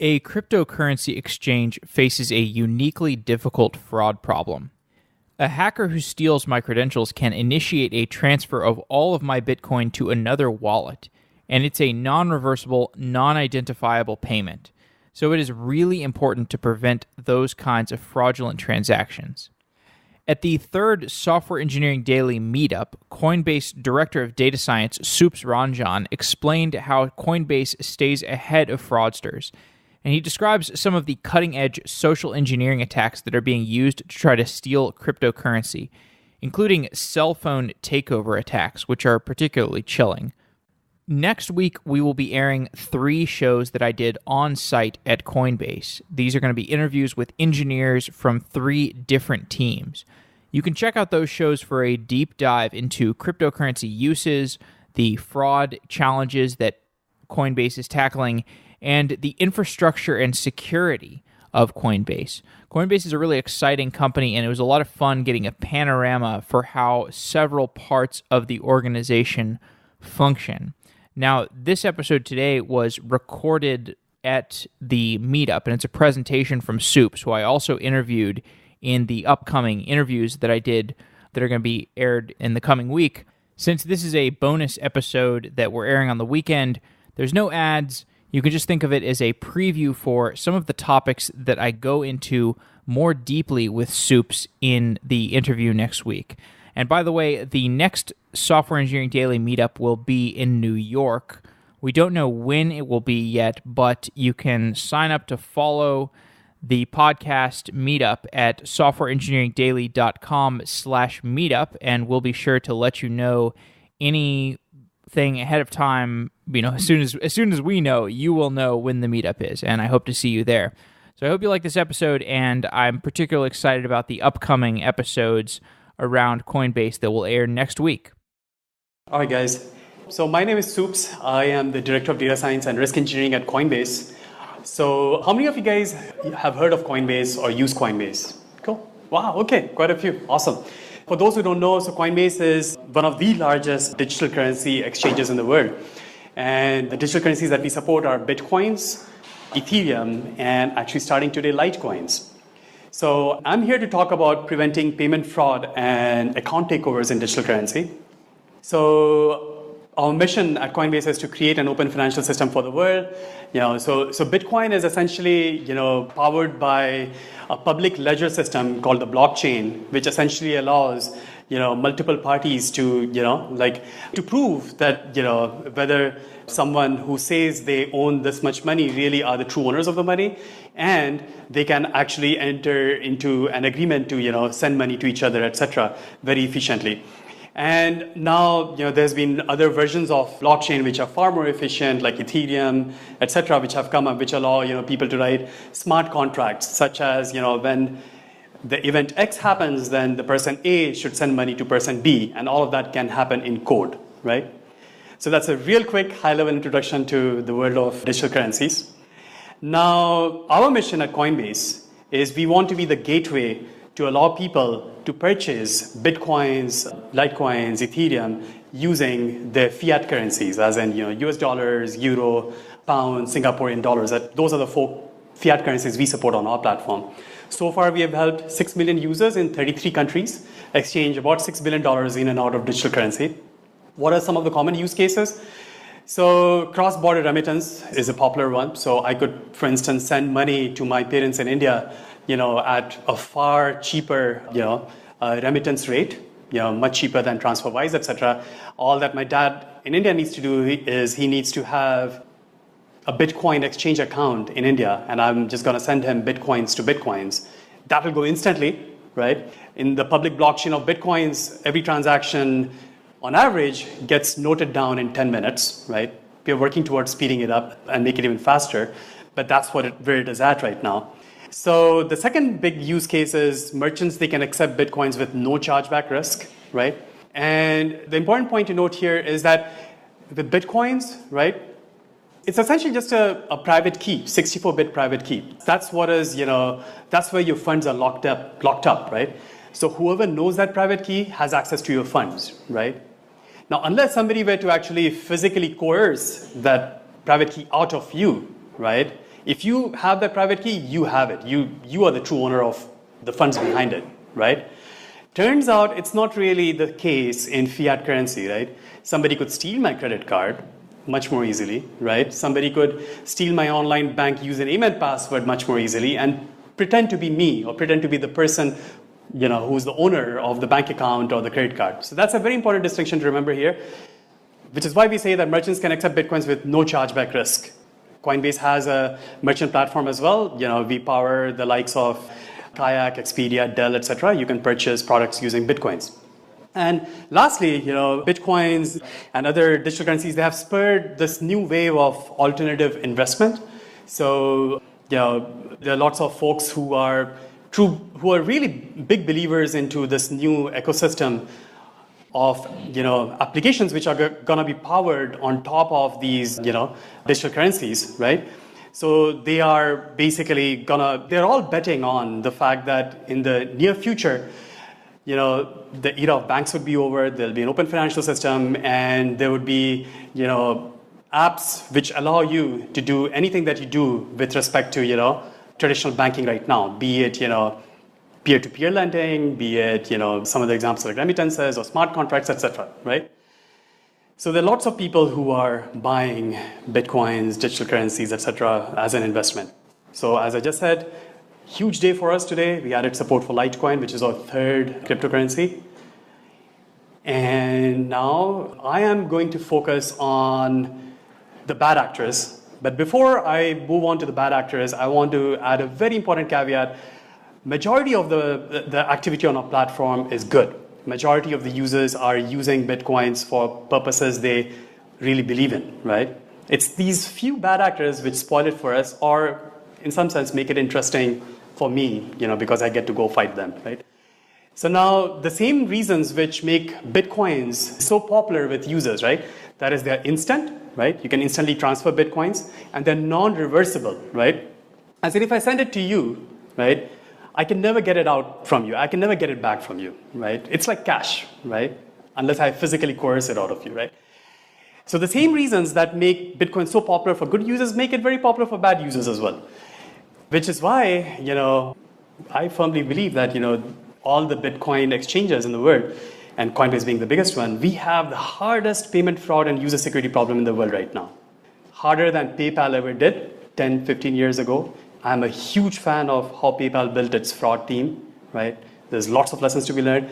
A cryptocurrency exchange faces a uniquely difficult fraud problem. A hacker who steals my credentials can initiate a transfer of all of my Bitcoin to another wallet, and it's a non-reversible, non-identifiable payment. So it is really important to prevent those kinds of fraudulent transactions. At the third Software Engineering Daily Meetup, Coinbase Director of Data Science Soups Ranjan explained how Coinbase stays ahead of fraudsters, and he describes some of the cutting-edge social engineering attacks that are being used to try to steal cryptocurrency, including cell phone takeover attacks, which are particularly chilling. Next week, we will be airing 3 shows that I did on site at Coinbase. These are going to be interviews with engineers from 3 different teams. You can check out those shows for a deep dive into cryptocurrency uses, the fraud challenges that Coinbase is tackling, and the infrastructure and security of Coinbase. Coinbase is a really exciting company, and it was a lot of fun getting a panorama for how several parts of the organization function. Now, this episode today was recorded at the meetup, and it's a presentation from Soups, who I also interviewed in the upcoming interviews that I did that are going to be aired in the coming week. Since this is a bonus episode that we're airing on the weekend, there's no ads. You can just think of it as a preview for some of the topics that I go into more deeply with Soups in the interview next week. And by the way, the next Software Engineering Daily Meetup will be in New York. We don't know when it will be yet, but you can sign up to follow the podcast meetup at softwareengineeringdaily.com/meetup, and we'll be sure to let you know anything ahead of time. As soon as we know, you will know when the meetup is, and I hope to see you there. So I hope you like this episode, and I'm particularly excited about the upcoming episodes around Coinbase that will air next week. All right, guys. So my name is Soups. I am the Director of Data Science and Risk Engineering at Coinbase. So how many of you guys have heard of Coinbase or use Coinbase? Cool. Wow, okay, quite a few. Awesome. For those who don't know, so Coinbase is one of the largest digital currency exchanges in the world. And the digital currencies that we support are Bitcoins, Ethereum, and actually starting today, Litecoins. So I'm here to talk about preventing payment fraud and account takeovers in digital currency. So our mission at Coinbase is to create an open financial system for the world. So Bitcoin is essentially, powered by a public ledger system called the blockchain, which essentially allows, multiple parties to, to prove that, whether someone who says they own this much money really are the true owners of the money, and they can actually enter into an agreement to, send money to each other, etc., very efficiently. And now, there's been other versions of blockchain which are far more efficient, like Ethereum, etc., which have come up, which allow, people to write smart contracts, such as, when the event X happens, then the person A should send money to person B, and all of that can happen in code, right? So that's a real quick high-level introduction to the world of digital currencies. Now, our mission at Coinbase is we want to be the gateway to allow people to purchase Bitcoins, Litecoins, Ethereum using their fiat currencies, as in US dollars, euro, pound, Singaporean dollars. Those are the 4 fiat currencies we support on our platform. So far, we have helped 6 million users in 33 countries exchange about $6 billion in and out of digital currency. What are some of the common use cases? So cross-border remittance is a popular one. So I could, for instance, send money to my parents in India, at a far cheaper, remittance rate, much cheaper than TransferWise, etc. All that my dad in India needs to do is he needs to have a Bitcoin exchange account in India, and I'm just going to send him Bitcoins to Bitcoins. That will go instantly, right? In the public blockchain of Bitcoins, every transaction on average gets noted down in 10 minutes, right? We are working towards speeding it up and make it even faster, but that's where it is at right now. So the second big use case is merchants, they can accept Bitcoins with no chargeback risk, right? And the important point to note here is that with Bitcoins, right, it's essentially just a private key, 64-bit private key. That's what is, that's where your funds are locked up, right? So whoever knows that private key has access to your funds, right? Now, unless somebody were to actually physically coerce that private key out of you, right, If you have that private key, you have it. You are the true owner of the funds behind it, right? Turns out it's not really the case in fiat currency, right? Somebody could steal my credit card much more easily, right? Somebody could steal my online bank username and password much more easily and pretend to be me or pretend to be the person, who's the owner of the bank account or the credit card. So that's a very important distinction to remember here, which is why we say that merchants can accept Bitcoins with no chargeback risk. Coinbase has a merchant platform as well. We power the likes of Kayak, Expedia, Dell, etc. You can purchase products using Bitcoins. And lastly, Bitcoins and other digital currencies, they have spurred this new wave of alternative investment. So, there are lots of folks who are really big believers into this new ecosystem of, applications which are going to be powered on top of these, digital currencies, right? So they are basically they're all betting on the fact that in the near future, the era of banks would be over, there'll be an open financial system, and there would be, apps which allow you to do anything that you do with respect to, traditional banking right now, be it, peer-to-peer lending, be it, some of the examples like remittances or smart contracts, etc., right? So there are lots of people who are buying Bitcoins, digital currencies, etc., as an investment. So as I just said, huge day for us today. We added support for Litecoin, which is our third cryptocurrency. And now I am going to focus on the bad actors. But before I move on to the bad actors, I want to add a very important caveat. Majority of the activity on our platform is good. Majority of the users are using Bitcoins for purposes they really believe in, right? It's these few bad actors which spoil it for us, or in some sense make it interesting for me, because I get to go fight them, right? So now the same reasons which make Bitcoins so popular with users, right? That is, they're instant, right? You can instantly transfer Bitcoins, and they're non-reversible, right? As in, if I send it to you, right, I can never get it out from you. I can never get it back from you, right? It's like cash, right? Unless I physically coerce it out of you, right? So the same reasons that make Bitcoin so popular for good users make it very popular for bad users as well. Which is why, I firmly believe that, all the Bitcoin exchanges in the world, and Coinbase being the biggest one, we have the hardest payment fraud and user security problem in the world right now. Harder than PayPal ever did 10, 15 years ago. I'm a huge fan of how PayPal built its fraud team, right? There's lots of lessons to be learned,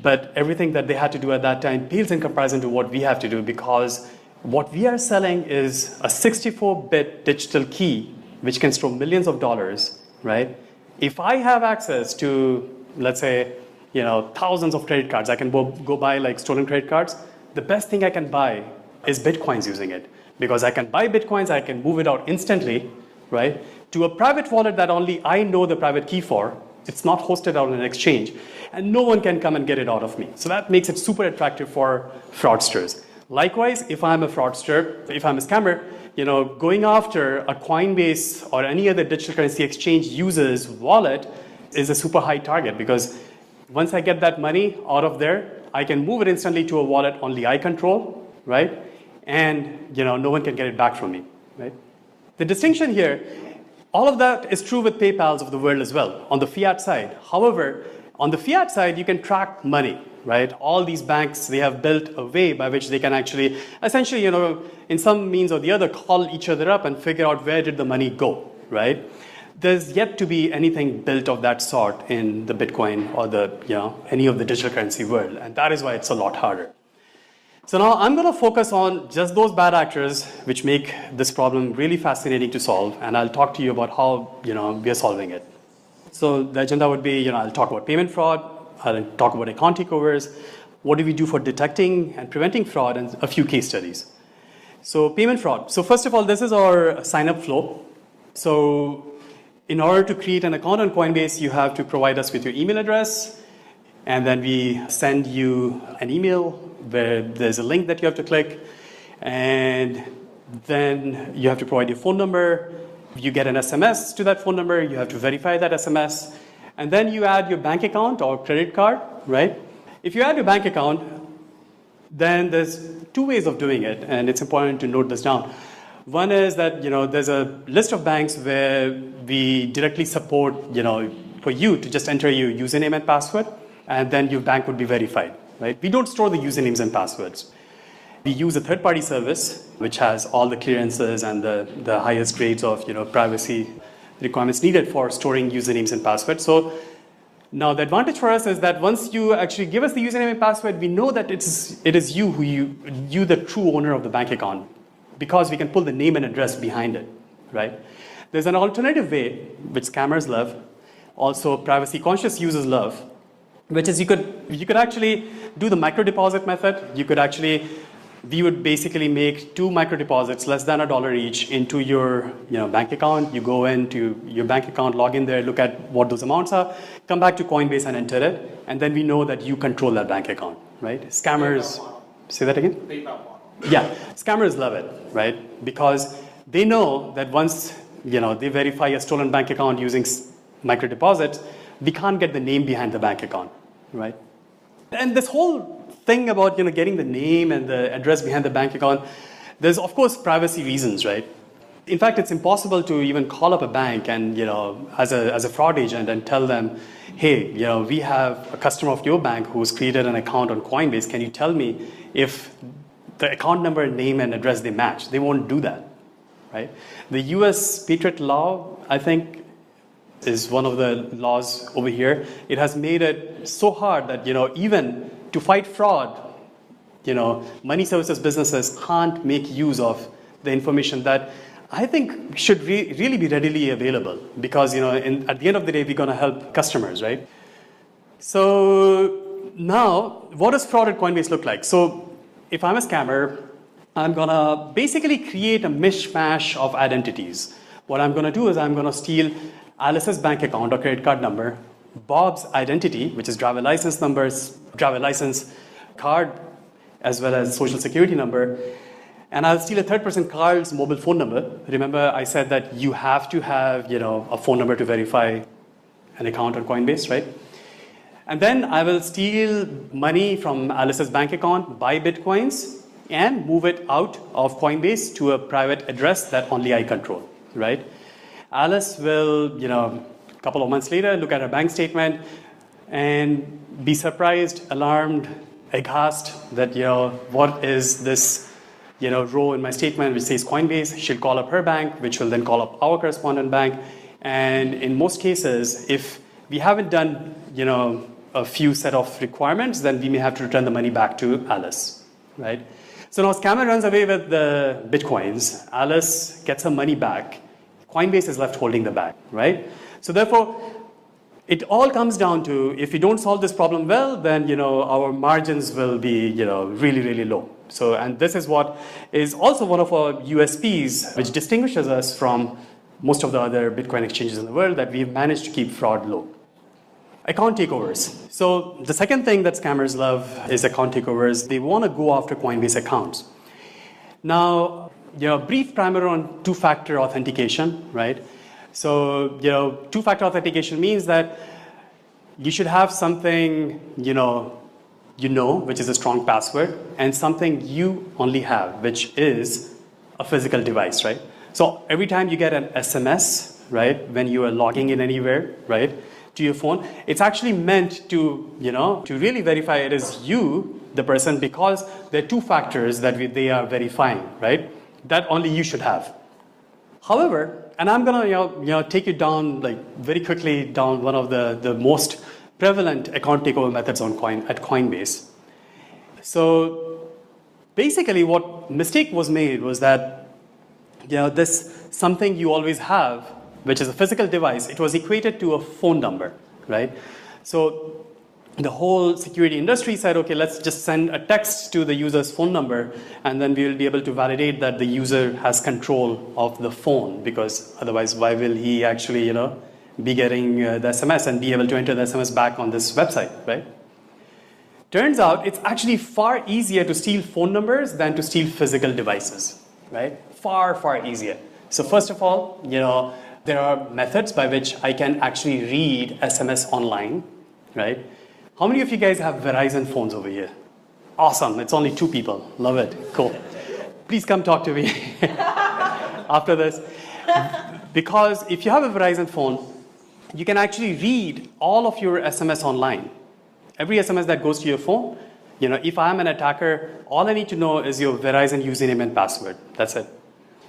but everything that they had to do at that time pales in comparison to what we have to do, because what we are selling is a 64-bit digital key which can store millions of dollars, right? If I have access to, let's say, thousands of credit cards, I can go buy like stolen credit cards. The best thing I can buy is Bitcoins using it, because I can buy Bitcoins, I can move it out instantly, right? To a private wallet that only I know the private key for. It's not hosted on an exchange, and no one can come and get it out of me. So that makes it super attractive for fraudsters. Likewise, if I'm a fraudster, if I'm a scammer, going after a Coinbase or any other digital currency exchange user's wallet is a super high target, because once I get that money out of there, I can move it instantly to a wallet only I control, right? And no one can get it back from me, right? The distinction here, all of that is true with PayPals of the world as well, on the fiat side. However, on the fiat side, you can track money, right? All these banks, they have built a way by which they can actually, essentially, in some means or the other, call each other up and figure out where did the money go, right? There's yet to be anything built of that sort in the Bitcoin or any of the digital currency world, and that is why it's a lot harder. So now I'm going to focus on just those bad actors which make this problem really fascinating to solve, and I'll talk to you about how we are solving it. So the agenda would be, I'll talk about payment fraud, I'll talk about account takeovers, what do we do for detecting and preventing fraud, and a few case studies. So payment fraud. So first of all, this is our sign-up flow. So in order to create an account on Coinbase, you have to provide us with your email address, and then we send you an email where there's a link that you have to click, and then you have to provide your phone number. You get an SMS to that phone number. You have to verify that SMS, and then you add your bank account or credit card, right? If you add your bank account, then there's two ways of doing it, and it's important to note this down. One is that, there's a list of banks where we directly support, for you to just enter your username and password, and then your bank would be verified, right? We don't store the usernames and passwords. We use a third-party service, which has all the clearances and the highest grades of, privacy requirements needed for storing usernames and passwords. So now the advantage for us is that once you actually give us the username and password, we know that it is you the true owner of the bank account, because we can pull the name and address behind it, right? There's an alternative way, which scammers love, also privacy-conscious users love, which is you could actually do the micro deposit method. We would basically make 2 micro deposits less than $1 each into your bank account. You go into your bank account, log in there, look at what those amounts are, come back to Coinbase and enter it, and then we know that you control that bank account, right? Scammers, say that again? Yeah, scammers love it, right? Because they know that once they verify a stolen bank account using micro deposits, we can't get the name behind the bank account, right? And this whole thing about getting the name and the address behind the bank account, there's of course privacy reasons, right? In fact, it's impossible to even call up a bank and as a fraud agent and tell them, hey, we have a customer of your bank who's created an account on Coinbase. Can you tell me if the account number, name, and address they match? They won't do that, right? The U.S. Patriot Law, I think, is one of the laws over here. It has made it so hard that even to fight fraud, money services businesses can't make use of the information that I think should really be readily available, because at the end of the day we're going to help customers, right? So now, what does fraud at Coinbase look like? So if I'm a scammer, I'm going to basically create a mishmash of identities. What I'm going to do is I'm going to steal Alice's bank account or credit card number, Bob's identity, which is driver license numbers, driver license card, as well as social security number, and I'll steal a third person Carl's mobile phone number. Remember, I said that you have to have a phone number to verify an account on Coinbase, right? And then I will steal money from Alice's bank account, buy Bitcoins, and move it out of Coinbase to a private address that only I control, right? Alice will, a couple of months later, look at her bank statement and be surprised, alarmed, aghast that, what is this, row in my statement which says Coinbase. She'll call up her bank, which will then call up our correspondent bank. And in most cases, if we haven't done, a few set of requirements, then we may have to return the money back to Alice, right? So now scammer runs away with the Bitcoins. Alice gets her money back. Coinbase is left holding the bag, right? So therefore, it all comes down to, if we don't solve this problem well, then our margins will be really, really low. So, and this is what is also one of our USPs, which distinguishes us from most of the other Bitcoin exchanges in the world, that we've managed to keep fraud low. Account takeovers. So the second thing that scammers love is account takeovers. They want to go after Coinbase accounts. Now, brief primer on two-factor authentication, right? So, two-factor authentication means that you should have something, which is a strong password, and something you only have, which is a physical device, right? So every time you get an SMS, right, when you are logging in anywhere, right, to your phone, it's actually meant to, to really verify it is you, the person, because there are two factors that they are verifying, right? That only you should have. However, and I'm gonna take you down very quickly down one of the most prevalent account takeover methods at Coinbase. So basically, what mistake was made was that this something you always have, which is a physical device, it was equated to a phone number, right? So the whole security industry said, okay, let's just send a text to the user's phone number, and then we will be able to validate that the user has control of the phone, because otherwise, why will he actually, be getting the SMS and be able to enter the SMS back on this website, right? Turns out it's actually far easier to steal phone numbers than to steal physical devices, right? Far, far easier. So first of all, there are methods by which I can actually read SMS online, right? How many of you guys have Verizon phones over here? Awesome, it's only 2 people. Love it, cool. Please come talk to me. after this. Because if you have a Verizon phone, you can actually read all of your SMS online. Every SMS that goes to your phone, if I'm an attacker, all I need to know is your Verizon username and password. That's it.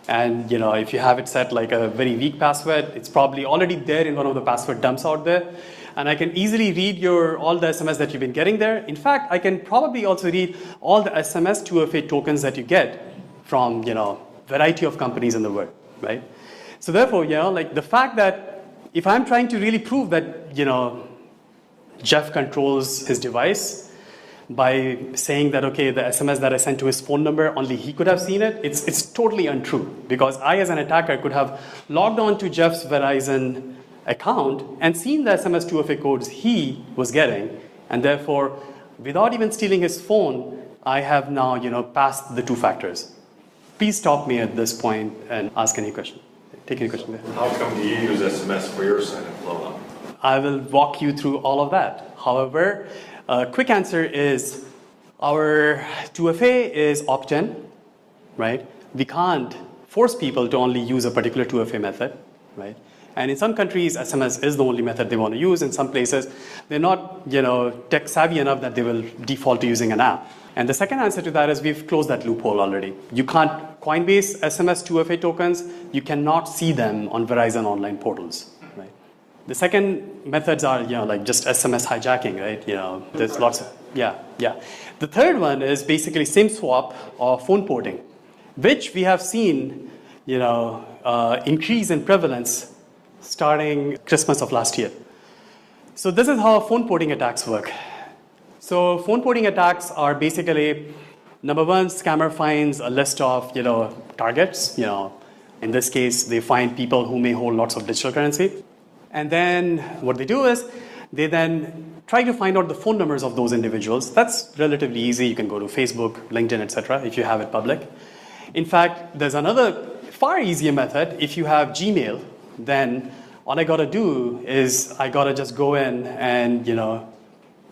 And if you have it set like a very weak password, it's probably already there in one of the password dumps out there. And I can easily read all the SMS that you've been getting there. In fact, I can probably also read all the SMS 2FA tokens that you get from variety of companies in the world, right? So therefore, like the fact that if I'm trying to really prove that Jeff controls his device by saying that, okay, the SMS that I sent to his phone number, only he could have seen it, it's totally untrue. Because I, as an attacker, could have logged on to Jeff's Verizon account and seen the SMS 2FA codes he was getting. And therefore, without even stealing his phone, I have now passed the two factors. Please stop me at this point and ask any question. Take any question there. How come you use SMS for your sign-up load? I will walk you through all of that. However, a quick answer is our 2FA is opt-in, right? We can't force people to only use a particular 2FA method, right? And in some countries, SMS is the only method they want to use. In some places, they're not tech savvy enough that they will default to using an app. And the second answer to that is we've closed that loophole already. You can't, Coinbase SMS 2FA tokens, you cannot see them on Verizon online portals, right? The second methods are, like just SMS hijacking, right? There's lots of, yeah. The third one is basically SIM swap or phone porting, which we have seen, increase in prevalence starting Christmas of last year. So this is how phone porting attacks work. So phone porting attacks are basically, number one, scammer finds a list of targets. In this case, they find people who may hold lots of digital currency. And then what they do is they then try to find out the phone numbers of those individuals. That's relatively easy. You can go to Facebook, LinkedIn, etc. if you have it public. In fact, there's another far easier method. If you have Gmail, then all I got to do is I got to just go in and,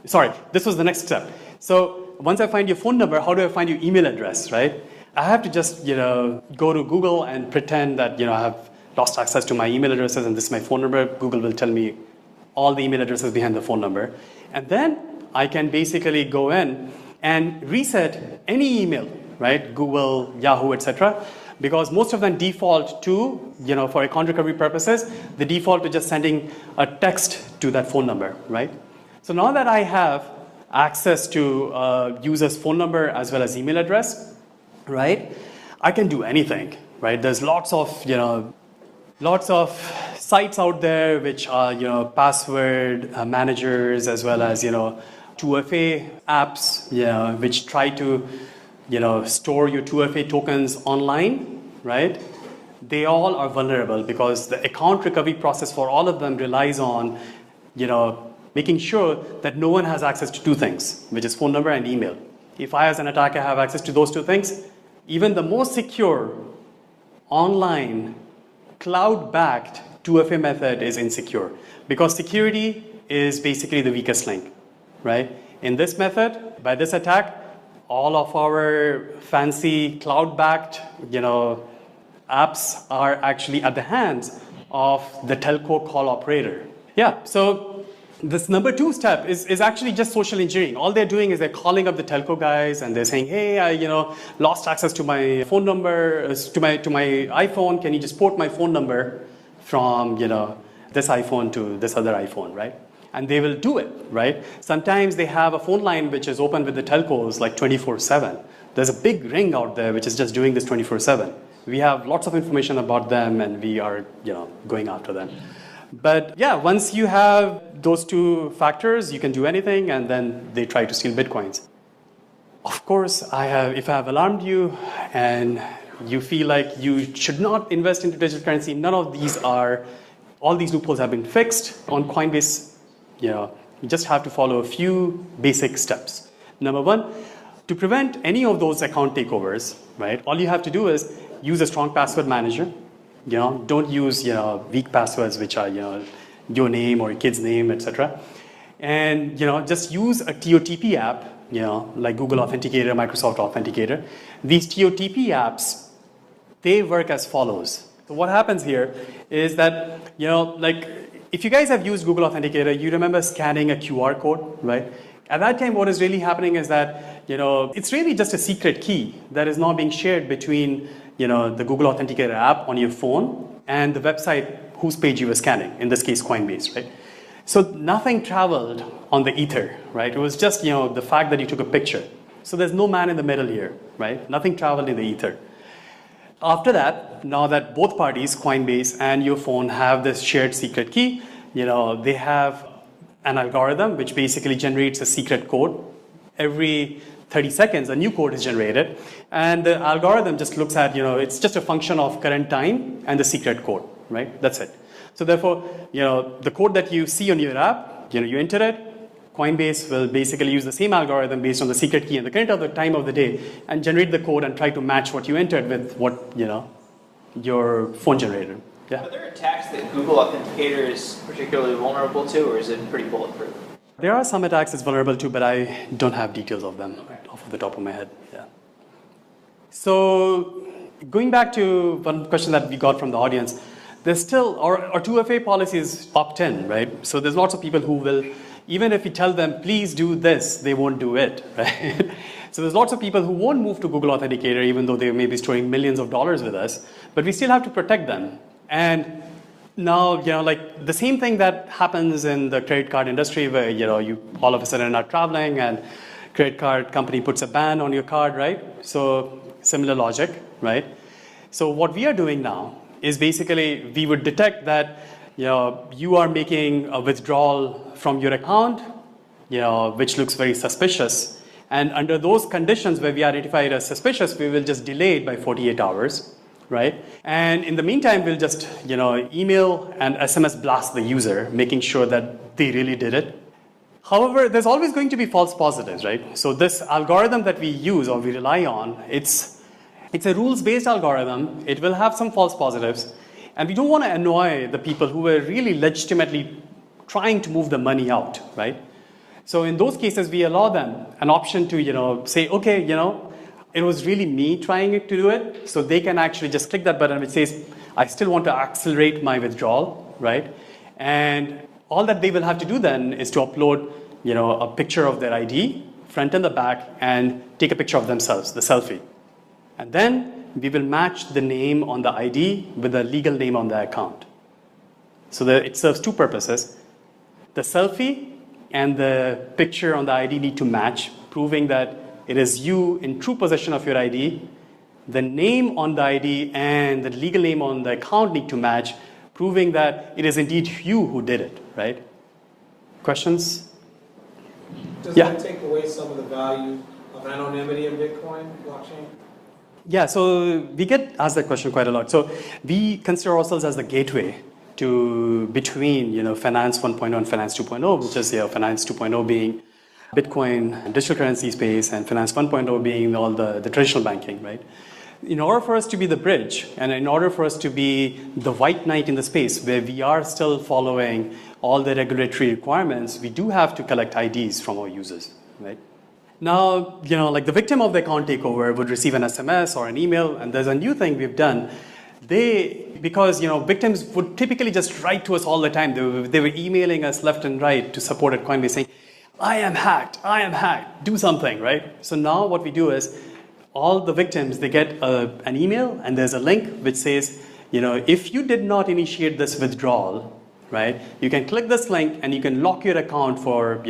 sorry, this was the next step. So once I find your phone number, how do I find your email address, right? I have to just, go to Google and pretend that, I have lost access to my email addresses and this is my phone number. Google will tell me all the email addresses behind the phone number. And then I can basically go in and reset any email, right? Google, Yahoo, etc. Because most of them default to, for account recovery purposes, they default to just sending a text to that phone number, right? So now that I have access to user's phone number as well as email address, right, I can do anything, right? There's lots of sites out there which are, password managers as well as, 2FA apps, which try to, store your 2FA tokens online, right? They all are vulnerable because the account recovery process for all of them relies on, making sure that no one has access to two things, which is phone number and email. If I as an attacker have access to those two things, even the most secure online cloud-backed 2FA method is insecure because security is basically the weakest link, right? In this method, by this attack, all of our fancy cloud-backed, apps are actually at the hands of the telco call operator. Yeah, so this number two step is actually just social engineering. All they're doing is they're calling up the telco guys and they're saying, hey, I lost access to my phone number, to my iPhone. Can you just port my phone number from this iPhone to this other iPhone, right? And they will do it, right? Sometimes they have a phone line which is open with the telcos like 24/7. There's a big ring out there which is just doing this 24/7. We have lots of information about them and we are going after them. But yeah, once you have those two factors, you can do anything and then they try to steal Bitcoins. Of course, if I have alarmed you and you feel like you should not invest into digital currency, none of these all these loopholes have been fixed. On Coinbase, you just have to follow a few basic steps. Number one, to prevent any of those account takeovers, right, all you have to do is use a strong password manager. Don't use weak passwords which are your name or your kid's name, etc. And just use a TOTP app, like Google Authenticator, Microsoft Authenticator. These TOTP apps they work as follows. So what happens here is that, like if you guys have used Google Authenticator, you remember scanning a QR code, right? At that time, what is really happening is that, it's really just a secret key that is now being shared between, the Google Authenticator app on your phone and the website whose page you were scanning, in this case, Coinbase, right? So nothing traveled on the ether, right? It was just, the fact that you took a picture. So there's no man in the middle here, right? Nothing traveled in the ether. After that, now that both parties, Coinbase and your phone, have this shared secret key, they have an algorithm which basically generates a secret code. Every 30 seconds, a new code is generated. And the algorithm just looks at, it's just a function of current time and the secret code, right? That's it. So therefore, the code that you see on your app, you enter it. Coinbase will basically use the same algorithm based on the secret key and the current of the time of the day and generate the code and try to match what you entered with what, your phone generated. Yeah. Are there attacks that Google Authenticator is particularly vulnerable to, or is it pretty bulletproof? There are some attacks it's vulnerable to, but I don't have details of them off the top of my head. Yeah. So going back to one question that we got from the audience, there's still, our 2FA policy is opt-in, right? So there's lots of people who will, even if we tell them, please do this, they won't do it, right? So there's lots of people who won't move to Google Authenticator, even though they may be storing millions of dollars with us, but we still have to protect them. And now, like the same thing that happens in the credit card industry where, you all of a sudden are traveling and credit card company puts a ban on your card, right? So similar logic, right? So what we are doing now is basically we would detect that you are making a withdrawal from your account, which looks very suspicious. And under those conditions where we identify it as suspicious, we will just delay it by 48 hours, right? And in the meantime, we'll just email and SMS blast the user, making sure that they really did it. However, there's always going to be false positives, right? So this algorithm that we use or we rely on, it's a rules-based algorithm. It will have some false positives. And we don't want to annoy the people who were really legitimately trying to move the money out, right? So in those cases, we allow them an option to, say, okay, it was really me trying to do it. So they can actually just click that button which says, I still want to accelerate my withdrawal, right? And all that they will have to do then is to upload, a picture of their ID, front and the back, and take a picture of themselves, the selfie. And then we will match the name on the ID with the legal name on the account. So it serves two purposes. The selfie and the picture on the ID need to match, proving that it is you in true possession of your ID. The name on the ID and the legal name on the account need to match, proving that it is indeed you who did it, right? Questions? Does that take away some of the value of anonymity in Bitcoin blockchain? Yeah, so we get asked that question quite a lot. So we consider ourselves as the gateway between Finance 1.0 and Finance 2.0, which is Finance 2.0 being Bitcoin and digital currency space, and Finance 1.0 being all the traditional banking, right? In order for us to be the bridge, and in order for us to be the white knight in the space where we are still following all the regulatory requirements, we do have to collect IDs from our users, right? Now, like the victim of the account takeover would receive an SMS or an email, and there's a new thing we've done. Because victims would typically just write to us all the time. They were emailing us left and right to support at Coinbase saying, I am hacked, do something, right? So now what we do is all the victims, they get an email and there's a link which says, if you did not initiate this withdrawal, right, you can click this link and you can lock your account for,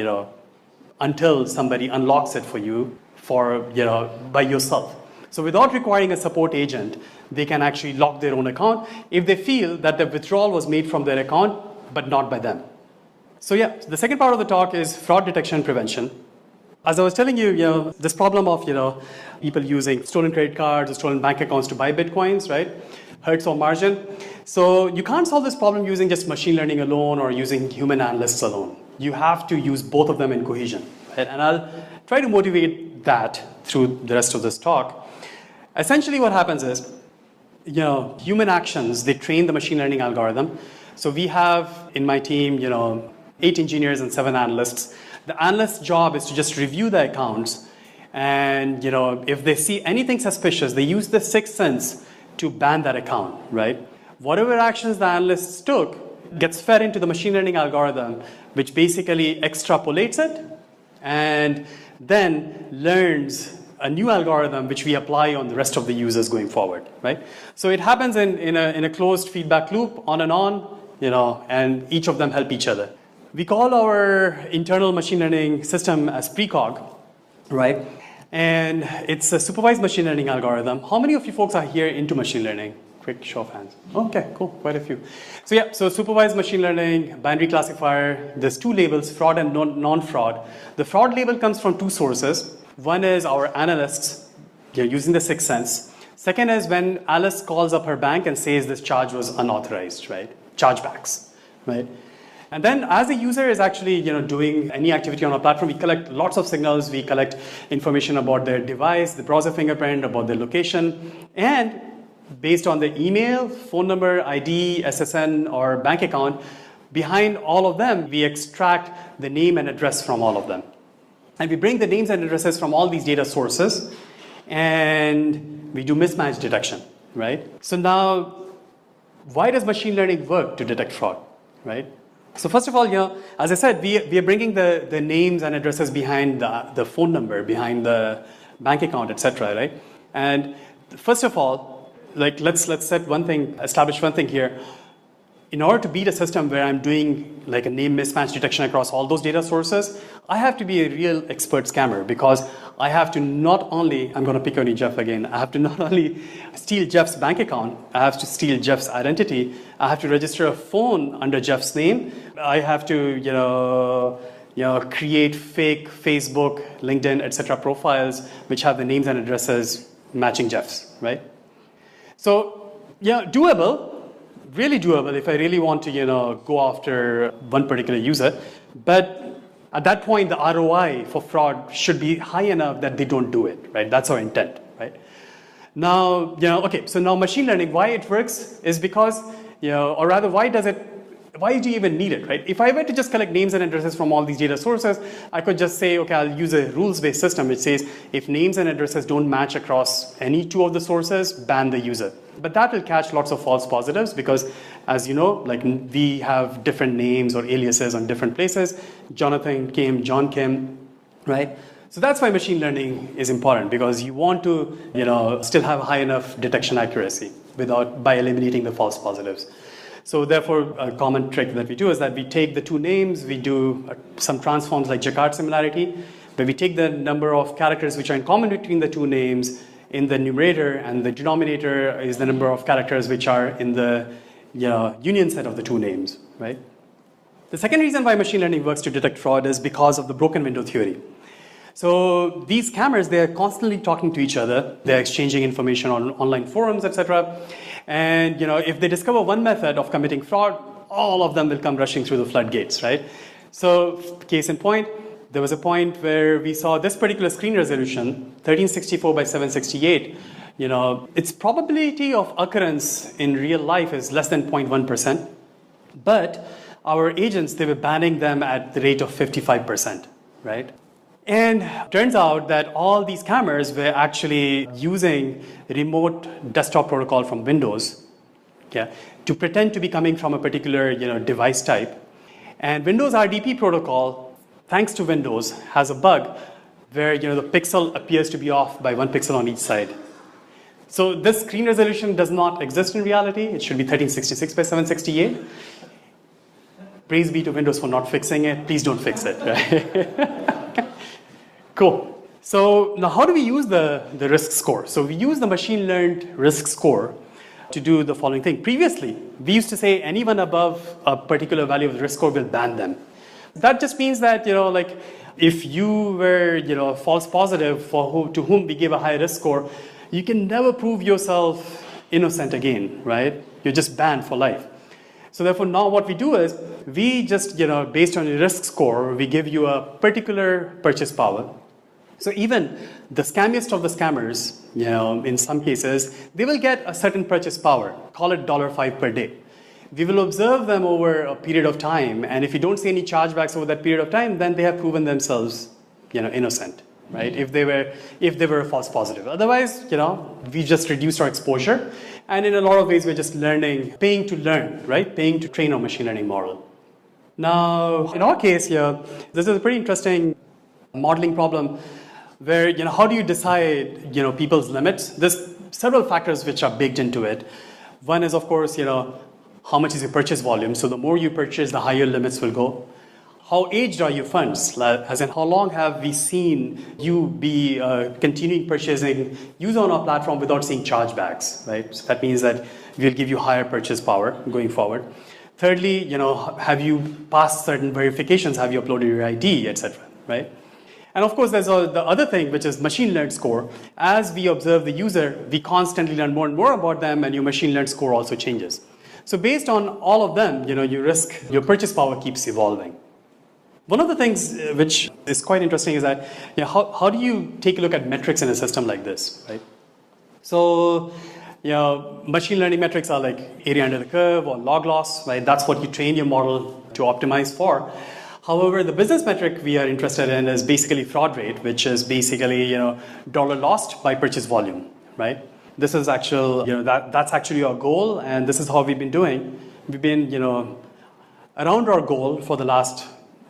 until somebody unlocks it for you by yourself. So without requiring a support agent, they can actually lock their own account if they feel that the withdrawal was made from their account, but not by them. So the second part of the talk is fraud detection and prevention. As I was telling you, this problem of, people using stolen credit cards or stolen bank accounts to buy Bitcoins, right, hurts our margin. So you can't solve this problem using just machine learning alone or using human analysts alone. You have to use both of them in cohesion. Right? And I'll try to motivate that through the rest of this talk. Essentially what happens is, human actions, they train the machine learning algorithm. So we have in my team, 8 engineers and 7 analysts. The analyst's job is to just review the accounts. And, if they see anything suspicious, they use the sixth sense to ban that account, right? Whatever actions the analysts took gets fed into the machine learning algorithm, which basically extrapolates it and then learns a new algorithm which we apply on the rest of the users going forward, right? So it happens in a closed feedback loop, on and on, and each of them help each other. We call our internal machine learning system as precog, right? And it's a supervised machine learning algorithm. How many of you folks are here into machine learning? Quick show of hands. Okay, cool, quite a few. So supervised machine learning, binary classifier, there's two labels, fraud and non-fraud. The fraud label comes from two sources. One is our analysts, using the sixth sense. Second is when Alice calls up her bank and says this charge was unauthorized, right? Chargebacks, right? And then as a user is actually doing any activity on our platform, we collect lots of signals. We collect information about their device, the browser fingerprint, about their location, and based on the email, phone number, ID, SSN, or bank account, behind all of them, we extract the name and address from all of them. And we bring the names and addresses from all these data sources, and we do mismatch detection, right? So now, why does machine learning work to detect fraud, right? So first of all, as I said, we are bringing the names and addresses behind the phone number, behind the bank account, etc., right? And first of all, let's establish one thing here. In order to beat a system where I'm doing like a name mismatch detection across all those data sources, I have to be a real expert scammer, because I have to not only, I'm going to pick on you, Jeff, again, I have to not only steal Jeff's bank account, I have to steal Jeff's identity, I have to register a phone under Jeff's name, I have to, create fake Facebook, LinkedIn, etc. profiles which have the names and addresses matching Jeff's, right? So, doable. Really doable if I really want to, go after one particular user. But at that point, the ROI for fraud should be high enough that they don't do it, right? That's our intent, right? Now, so now machine learning, why it works is because, or rather, why do you even need it, right? If I were to just collect names and addresses from all these data sources, I could just say, okay, I'll use a rules-based system which says if names and addresses don't match across any two of the sources, ban the user. But that will catch lots of false positives because, as you know, we have different names or aliases on different places. Jonathan Kim, John Kim, right? So that's why machine learning is important, because you want to, still have high enough detection accuracy by eliminating the false positives. So therefore, a common trick that we do is that we take the two names, we do some transforms like Jacquard similarity, where we take the number of characters which are in common between the two names in the numerator, and the denominator is the number of characters which are in the union set of the two names, right? The second reason why machine learning works to detect fraud is because of the broken window theory. So these scammers, they're constantly talking to each other. They're exchanging information on online forums, etc. And if they discover one method of committing fraud, all of them will come rushing through the floodgates, right? So case in point, there was a point where we saw this particular screen resolution, 1364 by 768. Its probability of occurrence in real life is less than 0.1%. But our agents, they were banning them at the rate of 55%, right? And turns out that all these scammers were actually using remote desktop protocol from Windows, to pretend to be coming from a particular device type. And Windows RDP protocol, thanks to Windows, has a bug where the pixel appears to be off by 1 pixel on each side. So this screen resolution does not exist in reality. It should be 1366 by 768. Praise be to Windows for not fixing it. Please don't fix it, right? Cool. So now how do we use the risk score? So we use the machine learned risk score to do the following thing. Previously, we used to say anyone above a particular value of the risk score will ban them. That just means that, if you were, false positive to whom we give a high risk score, you can never prove yourself innocent again, right? You're just banned for life. So therefore, now what we do is we just, based on your risk score, we give you a particular purchase power. So even the scammiest of the scammers, in some cases, they will get a certain purchase power, call it $5 per day. We will observe them over a period of time, and if you don't see any chargebacks over that period of time, then they have proven themselves, innocent, right? If they were a false positive. Otherwise, we just reduced our exposure, And in a lot of ways, we're just learning, paying to learn, right? Paying to train our machine learning model. Now, in our case here, this is a pretty interesting modeling problem where, how do you decide, people's limits? There's several factors which are baked into it. One is, of course, how much is your purchase volume? So the more you purchase, the higher limits will go. How aged are your funds? As in, how long have we seen you be continuing purchasing, use on our platform without seeing chargebacks, right? So that means that we'll give you higher purchase power going forward. Thirdly, have you passed certain verifications? Have you uploaded your ID, etc., right? And of course, there's the other thing, which is machine learned score. As we observe the user, we constantly learn more and more about them, and your machine learned score also changes. So based on all of them, your purchase power keeps evolving. One of the things which is quite interesting is that how do you take a look at metrics in a system like this, right? So machine learning metrics are like area under the curve or log loss, right? That's what you train your model to optimize for. However, the business metric we are interested in is basically fraud rate, which is basically dollar lost by purchase volume, right? This is that's actually our goal, and this is how we've been doing. We've been around our goal for the last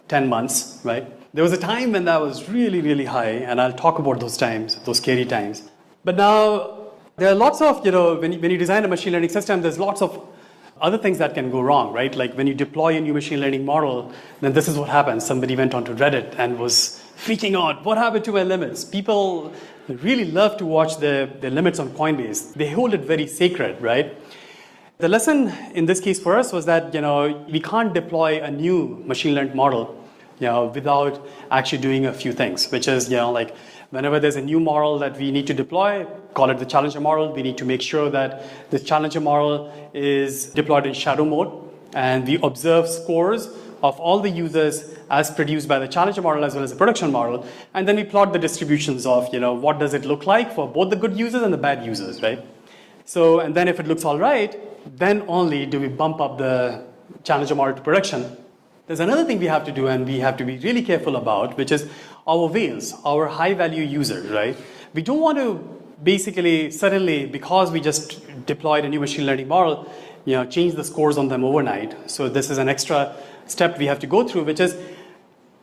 10 months, right? There was a time when that was really, really high, and I'll talk about those times, those scary times. But now there are lots of, when you design a machine learning system, there's lots of other things that can go wrong, right? Like when you deploy a new machine learning model, then this is what happens. Somebody went onto Reddit and was freaking out. What happened to my limits? People really love to watch the limits on Coinbase. They hold it very sacred, right? The lesson in this case for us was that, we can't deploy a new machine learned model, without actually doing a few things, which is, like whenever there's a new model that we need to deploy, call it the challenger model, we need to make sure that the challenger model is deployed in shadow mode, and we observe scores of all the users as produced by the challenger model as well as the production model, and then we plot the distributions of, what does it look like for both the good users and the bad users, right? So, and then if it looks all right, then only do we bump up the challenger model to production. There's another thing we have to do, and we have to be really careful about, which is our whales, our high-value users, right? We don't want to basically suddenly, because we just deployed a new machine learning model, change the scores on them overnight. So this is an extra step we have to go through, which is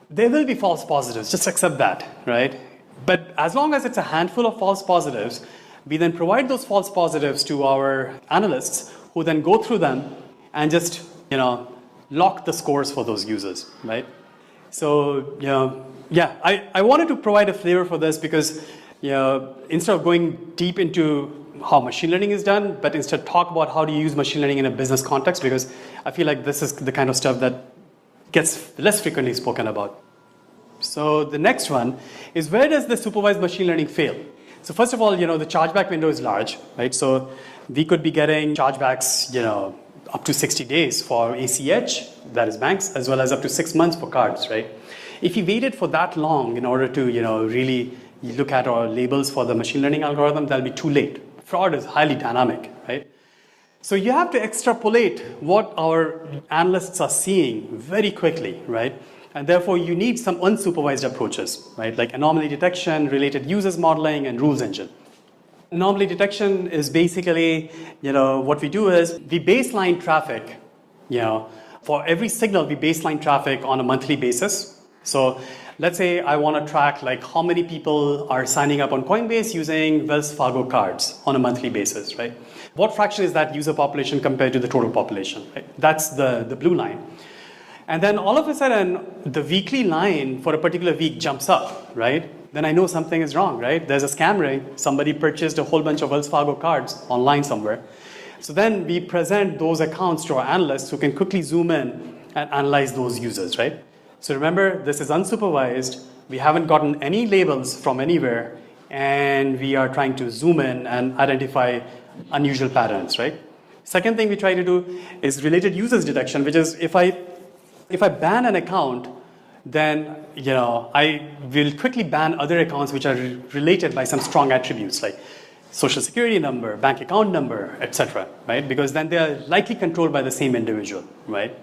there will be false positives. Just accept that, right? But as long as it's a handful of false positives, we then provide those false positives to our analysts, who then go through them and just, lock the scores for those users, right? So, I wanted to provide a flavor for this because, instead of going deep into how machine learning is done, but instead talk about how to use machine learning in a business context, because I feel like this is the kind of stuff that gets less frequently spoken about. So the next one is, where does the supervised machine learning fail? So first of all, the chargeback window is large, right? So we could be getting chargebacks, up to 60 days for ACH, that is banks, as well as up to 6 months for cards, right? If you waited for that long in order to, really look at our labels for the machine learning algorithm, that'll be too late. Fraud is highly dynamic, right? So you have to extrapolate what our analysts are seeing very quickly, right? And therefore, you need some unsupervised approaches, right? Like anomaly detection, related users modeling, and rules engine. Anomaly detection is basically, what we do is we baseline traffic, for every signal, we baseline traffic on a monthly basis. So let's say I want to track like how many people are signing up on Coinbase using Wells Fargo cards on a monthly basis, right? What fraction is that user population compared to the total population, right? That's the blue line. And then all of a sudden, the weekly line for a particular week jumps up, right? Then I know something is wrong, right? There's a scam ring. Somebody purchased a whole bunch of Wells Fargo cards online somewhere. So then we present those accounts to our analysts who can quickly zoom in and analyze those users, right? So remember, this is unsupervised. We haven't gotten any labels from anywhere, and we are trying to zoom in and identify unusual patterns, right? Second thing we try to do is related users detection, which is if I ban an account, then I will quickly ban other accounts which are related by some strong attributes like social security number, bank account number, etc., right? Because then they are likely controlled by the same individual, right?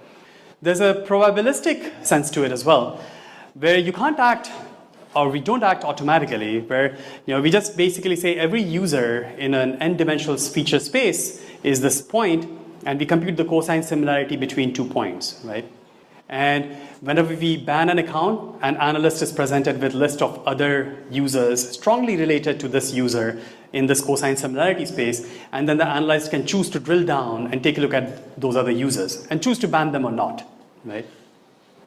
There's a probabilistic sense to it as well, where you can't act or we don't act automatically, where we just basically say every user in an n-dimensional feature space is this point, and we compute the cosine similarity between 2 points, right? And whenever we ban an account, an analyst is presented with a list of other users strongly related to this user in this cosine similarity space, and then the analyst can choose to drill down and take a look at those other users and choose to ban them or not, right?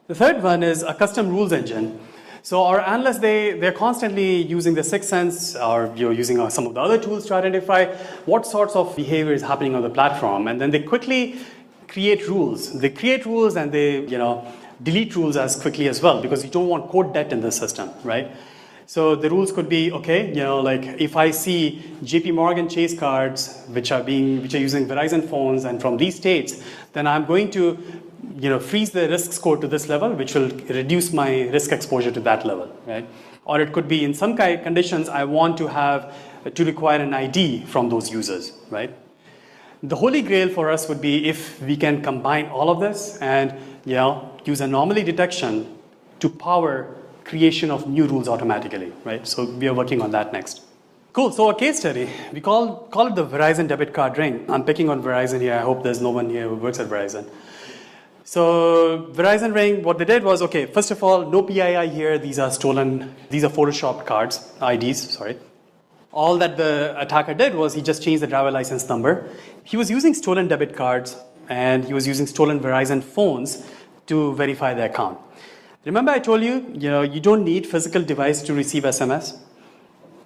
The third one is a custom rules engine. So our analysts, they're constantly using the sixth sense, or using some of the other tools to identify what sorts of behavior is happening on the platform, and then they quickly create rules. They create rules and they delete rules as quickly as well, because you don't want code debt in the system, right? So the rules could be, okay, like if I see JP Morgan Chase cards which are using Verizon phones and from these states, then I'm going to freeze the risk score to this level, which will reduce my risk exposure to that level, right? Or it could be in some conditions I want to require an ID from those users, right? The holy grail for us would be if we can combine all of this and use anomaly detection to power creation of new rules automatically, right? So we are working on that next. Cool, so a case study. We call it the Verizon debit card ring. I'm picking on Verizon here. I hope there's no one here who works at Verizon. So Verizon ring, what they did was, okay, first of all, no PII here. These are photoshopped cards, IDs, sorry. All that the attacker did was he just changed the driver license number. He was using stolen debit cards and he was using stolen Verizon phones to verify the account. Remember I told you, you don't need physical device to receive SMS?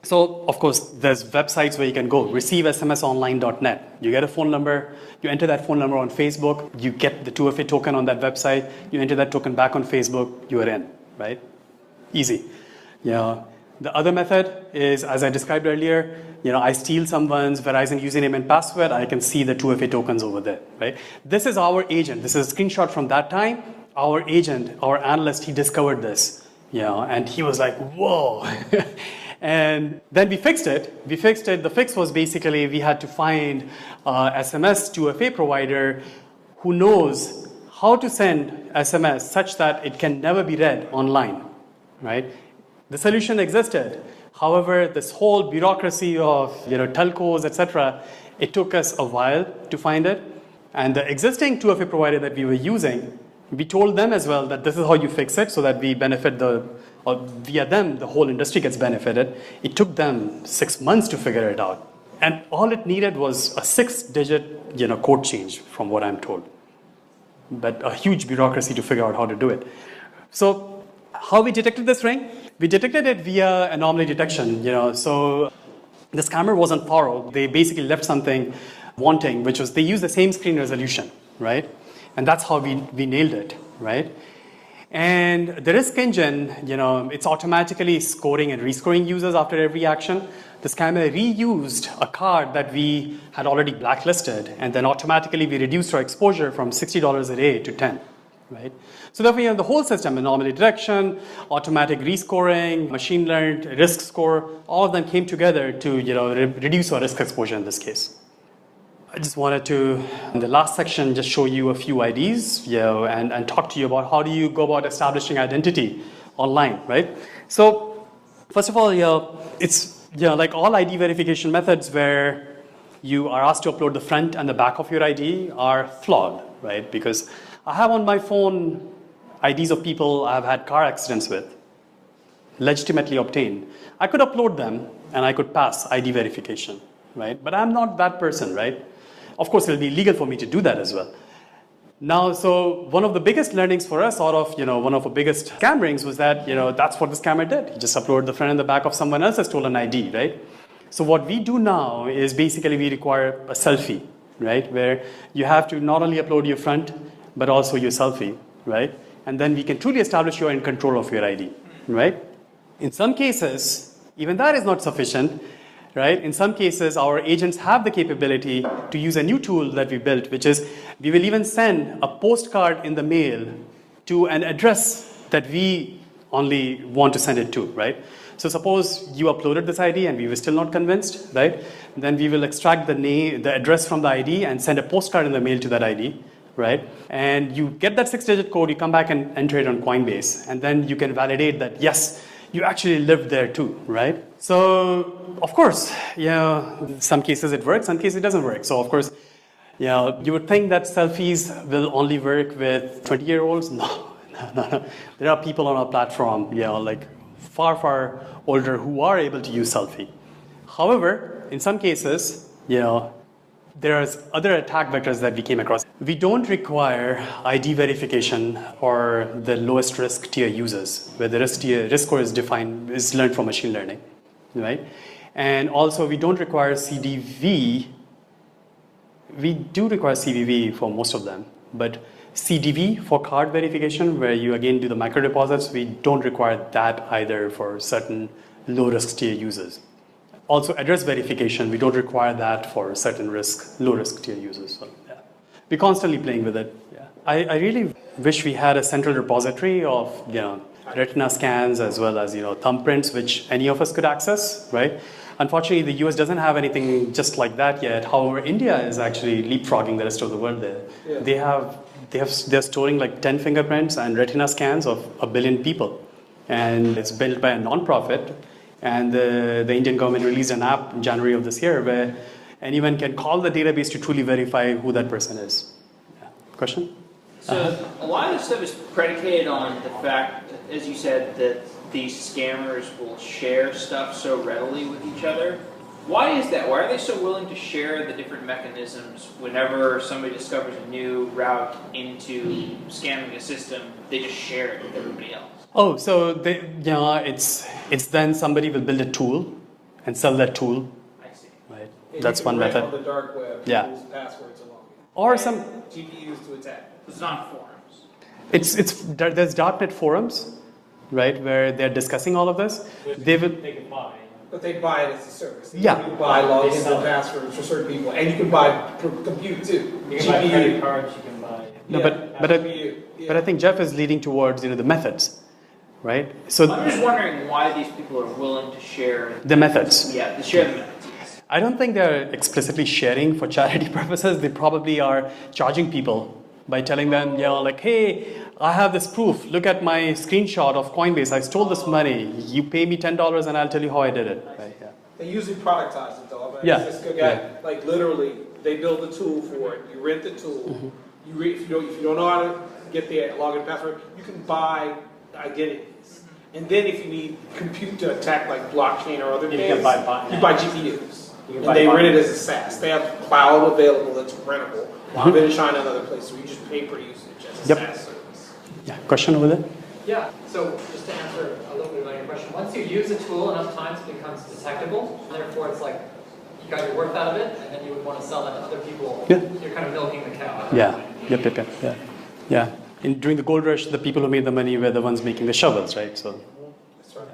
So, of course, there's websites where you can go, receivesmsonline.net. You get a phone number, you enter that phone number on Facebook, you get the 2FA token on that website, you enter that token back on Facebook, you are in, right? Easy. The other method is, as I described earlier, I steal someone's Verizon username and password, I can see the 2FA tokens over there, right? This is our agent. This is a screenshot from that time. Our agent, our analyst, he discovered this, and he was like, whoa. And then we fixed it. The fix was basically we had to find SMS 2FA provider who knows how to send SMS such that it can never be read online, right? The solution existed. However, this whole bureaucracy of telcos, etc., it took us a while to find it. And the existing 2FA provider that we were using, we told them as well that this is how you fix it so that we benefit or via them, the whole industry gets benefited. It took them 6 months to figure it out. And all it needed was a 6-digit code change from what I'm told. But a huge bureaucracy to figure out how to do it. So how we detected this ring? We detected it via anomaly detection. So the scammer wasn't thorough. They basically left something wanting, which was they used the same screen resolution, right? And that's how we nailed it, right? And the risk engine, it's automatically scoring and rescoring users after every action. The scammer reused a card that we had already blacklisted, and then automatically we reduced our exposure from $60 a day to 10, right? So therefore, you have the whole system, anomaly detection, automatic rescoring, machine learned, risk score, all of them came together to reduce our risk exposure in this case. I just wanted to, in the last section, just show you a few IDs, and talk to you about how do you go about establishing identity online, right? So, first of all, it's like all ID verification methods where you are asked to upload the front and the back of your ID are flawed, right? Because I have on my phone IDs of people I've had car accidents with, legitimately obtained. I could upload them and I could pass ID verification, right? But I'm not that person, right? Of course, it'll be illegal for me to do that as well. Now, so one of the biggest learnings for us out of, one of the biggest scam rings was that, that's what the scammer did. He just uploaded the front and the back of someone else's stolen ID, right? So what we do now is basically we require a selfie, right? Where you have to not only upload your front, but also your selfie, right? And then we can truly establish you're in control of your ID, right? In some cases, even that is not sufficient. Right? In some cases, our agents have the capability to use a new tool that we built, which is we will even send a postcard in the mail to an address that we only want to send it to, right? So suppose you uploaded this ID and we were still not convinced, right? Then we will extract the address from the ID and send a postcard in the mail to that ID, right? And you get that 6-digit code, you come back and enter it on Coinbase, and then you can validate that, yes, you actually lived there too, right? So, of course, in some cases it works, some cases it doesn't work. So, of course, you would think that selfies will only work with 20-year-olds. No. There are people on our platform, like far older who are able to use selfie. However, in some cases, there are other attack vectors that we came across. We don't require ID verification for the lowest risk tier users, where the risk score is learned from machine learning, right? And also, we don't require CDV. We do require CVV for most of them, but CDV for card verification, where you again do the micro deposits, we don't require that either for certain low risk tier users. Also, address verification, we don't require that for certain low risk tier users. So, we're constantly playing with it. Yeah. I really wish we had a central repository of retina scans as well as thumbprints, which any of us could access, right? Unfortunately, the US doesn't have anything just like that yet. However, India is actually leapfrogging the rest of the world there. Yeah. They're storing like 10 fingerprints and retina scans of 1 billion people, and it's built by a non-profit. And the Indian government released an app in January of this year where anyone can call the database to truly verify who that person is. Yeah. Question? So a lot of this stuff is predicated on the fact, as you said, that these scammers will share stuff so readily with each other. Why is that? Why are they so willing to share the different mechanisms whenever somebody discovers a new route into scamming a system? They just share it with everybody else. Oh, so it's then somebody will build a tool and sell that tool. I see. Right. And That's you one can rent method. on the dark web, Yeah. use passwords along it. Or And some. GPUs to attack. It's on forums. There's .NET forums, right, where they're discussing all of this. They can buy. But they buy it as a service. Yeah. You can buy logins and passwords for certain people, and you can buy compute too. You can buy credit cards, you can buy. No, but I think Jeff is leading towards the methods, right? So I'm just wondering why these people are willing to share the methods. Yeah, to share the methods. Yes. I don't think they're explicitly sharing for charity purposes. They probably are charging people by telling them, like, hey, I have this proof. Look at my screenshot of Coinbase. I stole this money. You pay me $10 and I'll tell you how I did it. Right? Yeah. They usually productize it though. Yeah. This guy, like literally, they build a tool for it. You rent the tool. Mm-hmm. If you don't know how to get the login password, you can buy identities. And then if you need compute to attack like blockchain or other things, you buy GPUs. And they rent it as a SaaS. They have cloud available that's rentable. A lot of it in China and other places, so you just pay per usage as a SaaS service. Yeah. Question over there? Yeah, so just to answer a little bit about your question, once you use a tool enough times, it becomes detectable. Therefore, it's like you got your worth out of it, and then you would want to sell that to other people. Yeah. You're kind of milking the cow. Yeah. Yep. Yeah. During the gold rush, the people who made the money were the ones making the shovels, right? So. That's right.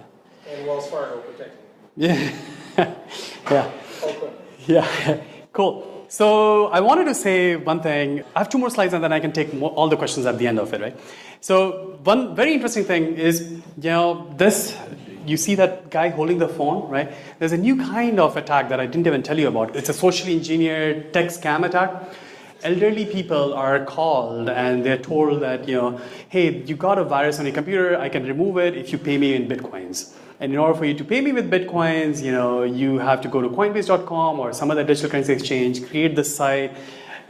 And Wells Fargo protecting Yeah. Yeah. Okay. Yeah. Cool. So I wanted to say one thing. I have 2 more slides and then I can take all the questions at the end of it, right? So one very interesting thing is, this, you see that guy holding the phone, right? There's a new kind of attack that I didn't even tell you about. It's a socially engineered tech scam attack. Elderly people are called and they're told that, hey, you got a virus on your computer, I can remove it if you pay me in Bitcoins. And in order for you to pay me with Bitcoins, you have to go to Coinbase.com or some other digital currency exchange, create this site,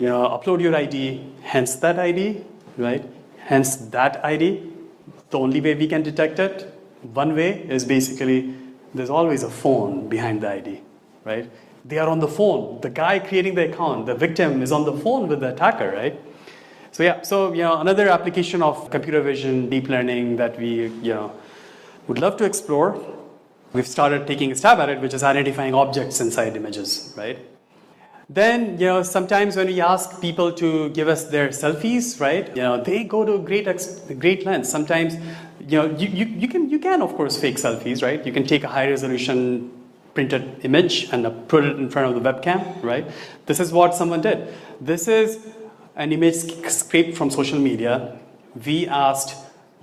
upload your ID, hence that ID, right? Hence that ID. The only way we can detect it, one way is basically there's always a phone behind the ID, right? They are on the phone. The guy creating the account, the victim is on the phone with the attacker, right? So another application of computer vision, deep learning that we, would love to explore. We've started taking a stab at it, which is identifying objects inside images, right? Then, sometimes when we ask people to give us their selfies, right? They go to great lengths. Sometimes, you can of course fake selfies, right? You can take a high resolution printed image and put it in front of the webcam, right? This is what someone did. This is an image scraped from social media. We asked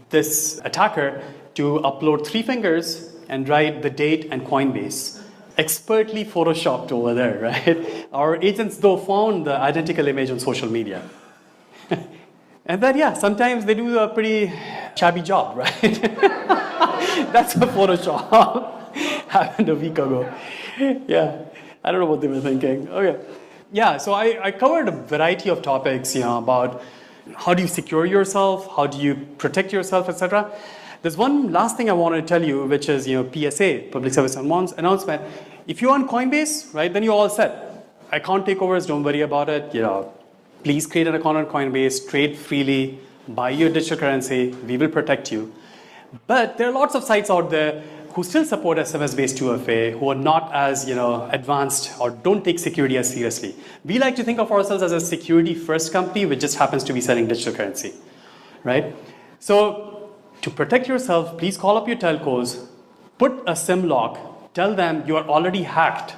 this attacker to upload 3 fingers and write the date and Coinbase. Expertly photoshopped over there, right? Our agents though found the identical image on social media. And then sometimes they do a pretty shabby job, right? That's a Photoshop. Happened a week ago. Yeah, I don't know what they were thinking. Okay. Yeah, so I covered a variety of topics, about how do you secure yourself, how do you protect yourself, etc. There's one last thing I wanted to tell you, which is, PSA, public service announcement. If you're on Coinbase, right, then you're all set. Account takeovers, don't worry about it. Please create an account on Coinbase, trade freely, buy your digital currency. We will protect you. But there are lots of sites out there who still support SMS-based 2FA, who are not as advanced or don't take security as seriously. We like to think of ourselves as a security-first company, which just happens to be selling digital currency, right? So to protect yourself, please call up your telcos, put a SIM lock, tell them you are already hacked,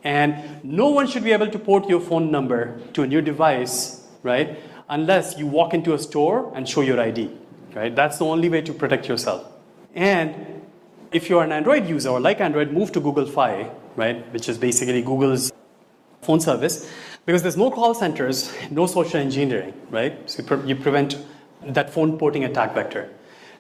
and no one should be able to port your phone number to a new device, right? Unless you walk into a store and show your ID, right? That's the only way to protect yourself. And if you're an Android user or like Android, move to Google Fi, right? Which is basically Google's phone service, because there's no call centers, no social engineering, right? So you prevent that phone porting attack vector.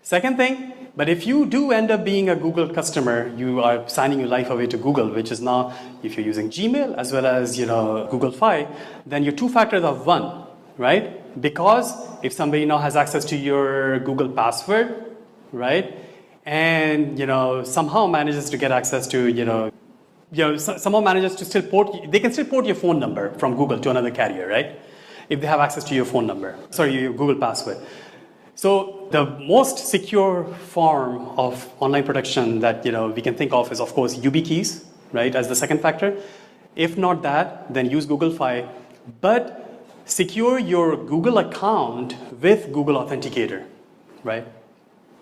Second thing, but if you do end up being a Google customer, you are signing your life away to Google, which is now, if you're using Gmail as well as Google Fi, then your two factors are one, right? Because if somebody now has access to your Google password, right? And somehow manages to get access to somehow manages to still port. They can still port your phone number from Google to another carrier, right? If they have access to your phone number, your Google password. So the most secure form of online protection that we can think of is, of course, YubiKeys, right, as the second factor. If not that, then use Google Fi, but secure your Google account with Google Authenticator, right?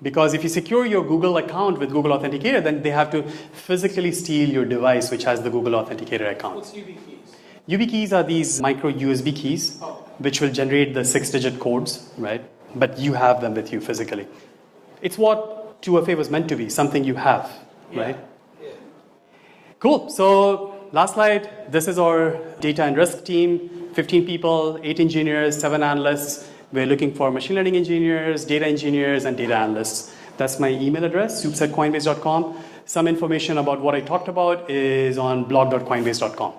Because if you secure your Google account with Google Authenticator, then they have to physically steal your device, which has the Google Authenticator account. What's YubiKeys? YubiKeys are these micro USB keys, which will generate the 6-digit codes, right? But you have them with you physically. It's what 2FA was meant to be, something you have, right? Yeah. Cool. So last slide. This is our data and risk team, 15 people, 8 engineers, 7 analysts. We're looking for machine learning engineers, data engineers, and data analysts. That's my email address, soups@coinbase.com. Some information about what I talked about is on blog.coinbase.com.